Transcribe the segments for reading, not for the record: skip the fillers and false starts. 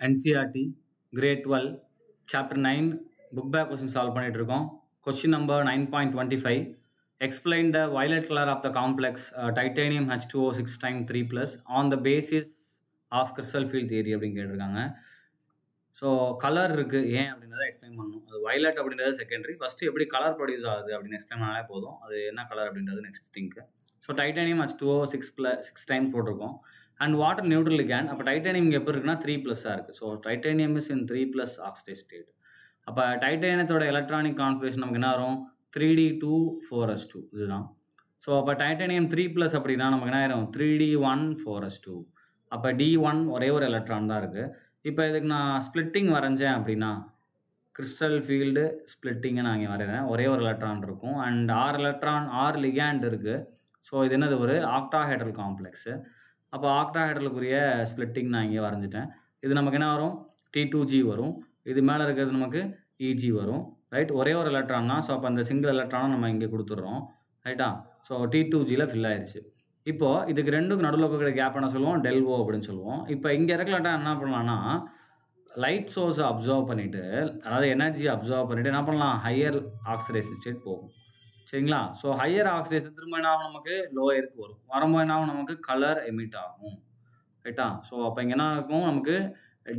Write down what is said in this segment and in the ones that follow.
NCERT Grade 12 Chapter 9 Book Bag question solve பண்ணிட்டு இருக்கோம். Question number 9.25 Explain the violet color of the complex titanium H2O6 times 3 plus on the basis of crystal field theory அப்படின்னு கேட்டிருக்காங்க. So colour இருக்குது ஏன் அப்படின்றத explain பண்ணணும். அது violet அப்படின்றது செகண்டரி. ஃபஸ்ட்டு எப்படி கலர் ப்ரொடியூஸ் ஆகுது அப்படின்னு எக்ஸ்பிளைன் பண்ணாலே போதும். அது என்ன கலர் அப்படின்றது next thing. So titanium H2O6 times போட்டிருக்கோம். And water neutral ligand. அப்போ டைட்டானியம் இங்கே எப்படி இருக்குன்னா 3+ஆக இருக்குது. So titanium is in 3+ oxidise state. அப்போ டைட்டானியத்தோட எலக்ட்ரானிக் கான்ஃபிகரேஷன் நமக்கு என்ன வரும்? 3d2 4s2 இதுதான். ஸோ அப்போ டைட்டானியம் 3+ அப்படின்னா நமக்கு என்ன ஆயிரும்? 3d1 4s2. அப்போ d1 ஒரே ஒரு எலக்ட்ரான் தான் இருக்குது. இப்போ இதுக்கு நான் ஸ்ப்ளிட்டிங் வரைஞ்சேன் அப்படின்னா கிறிஸ்டல் ஃபீல்டு ஸ்ப்ளிட்டிங்கை நான் இங்கே வரைகிறேன். ஒரே ஒரு எலக்ட்ரான் இருக்கும் அண்ட் 6 எலக்ட்ரான் 6 லிகேண்ட் இருக்குது. ஸோ இது என்னது? ஒரு ஆக்டாஹெட்ரல் காம்ப்ளெக்ஸு. அப்போ ஆக்டாஹெட்ரலுக்குரிய ஸ்ப்ளிட்டிங் நான் இங்கே வரைஞ்சிட்டேன். இது நமக்கு என்ன வரும்? T2G வரும். இது மேலே இருக்கிறது நமக்கு EG வரும். ரைட், ஒரே ஒரு எலக்ட்ரான் தான். ஸோ அப்போ அந்த சிங்கிள் எலக்ட்ரானை நம்ம இங்கே கொடுத்துட்றோம். ரைட்டா? ஸோ T2Gயில் ஃபில் ஆயிடுச்சு. இப்போது இதுக்கு ரெண்டுக்கு நடுவில் இருக்கிற கேப் என்ன சொல்லுவோம்? ΔO அப்படின்னு சொல்லுவோம். இப்போ இங்கே இருக்கலாட்டா என்ன பண்ணலாம்னா லைட் சோர்ஸை அப்சர்வ் பண்ணிவிட்டு, அதாவது எனர்ஜியை அப்சர்வ் பண்ணிவிட்டு என்ன பண்ணலாம்? ஹையர் ஆக்சிடைசேஷன் ஸ்டேட் போகும். சரிங்களா? ஸோ ஹையர் ஆக்சிடைசேஷன் திரும்ப என்ன ஆகும்? நமக்கு லோயருக்கு வரும். வரும்போது என்ன ஆகும்? நமக்கு கலர் எமிட் ஆகும். ரைட்டா? ஸோ அப்போ இங்கே என்ன இருக்கும்? நமக்கு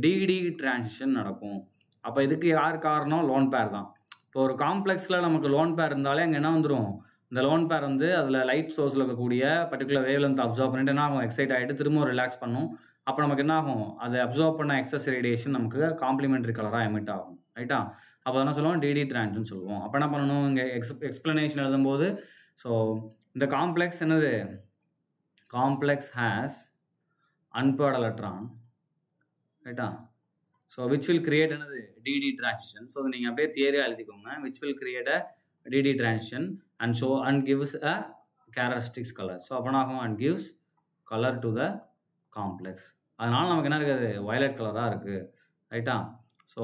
டிடி டிரான்சிஷன் நடக்கும். அப்போ இதுக்கு யார் காரணம்? லோன் பேர் தான். இப்போ ஒரு காம்ப்ளெக்ஸில் நமக்கு லோன் பேர் இருந்தாலே அங்கே என்ன வந்துடும்? இந்த லோன் பேர் வந்து அதில் லைட் சோர்ஸில் இருக்கக்கூடிய பர்டிகுலர் வேவ் லென்த் அப்சர்வ் பண்ணிட்டு என்ன ஆகும்? எக்ஸைட் ஆகிட்டு திரும்ப ரிலாக்ஸ் பண்ணும். அப்போ நமக்கு என்ன ஆகும்? அதை அப்சர்வ் பண்ண எக்ஸஸ் ரேடியேஷன் நமக்கு காம்ப்ளிமெண்ட்ரி கலராக எமிட் ஆகும். ரைட்டா? அப்போ என்ன சொல்லுவோம்? டிடி டிரான்ஸ்னு சொல்லுவோம். அப்போ என்ன பண்ணணும்? இங்கே எக்ஸ்பிளனேஷன் எழுதும்போது ஸோ இந்த காம்ப்ளெக்ஸ் என்னது? Complex has unpaired electron. ரைட்டா? ஸோ விச் வில் கிரியேட் என்னது? D d transition. ஸோ நீங்கள் அப்படியே தியரியாக எழுதிக்கோங்க. Which will create a d d transition and gives a characteristics color. So அப்போ ஆகும்? and gives color to the complex. அதனால் நமக்கு என்ன இருக்குது? வயலட் கலராக இருக்குது. ரைட்டா? ஸோ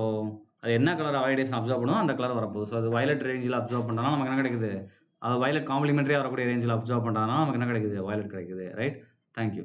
அது என்ன கலர் வைடேஷன் அப்சர்வ் பண்ணுவோம் அந்த கலர் வரப்போகுது. ஸோ அது வயலட் ரேஞ்சில் அப்சர்வ் பண்ணுறதுனால நமக்கு என்ன கிடைக்குது? அது வயலட் காம்ப்ளிமெண்ட்ரியாக வரக்கூடிய ரேஞ்சில் அப்சர்வ் பண்ணுறதுனால நமக்கு என்ன கிடைக்குது? வயலட் கிடைக்குது. ரைட்? தேங்க்யூ.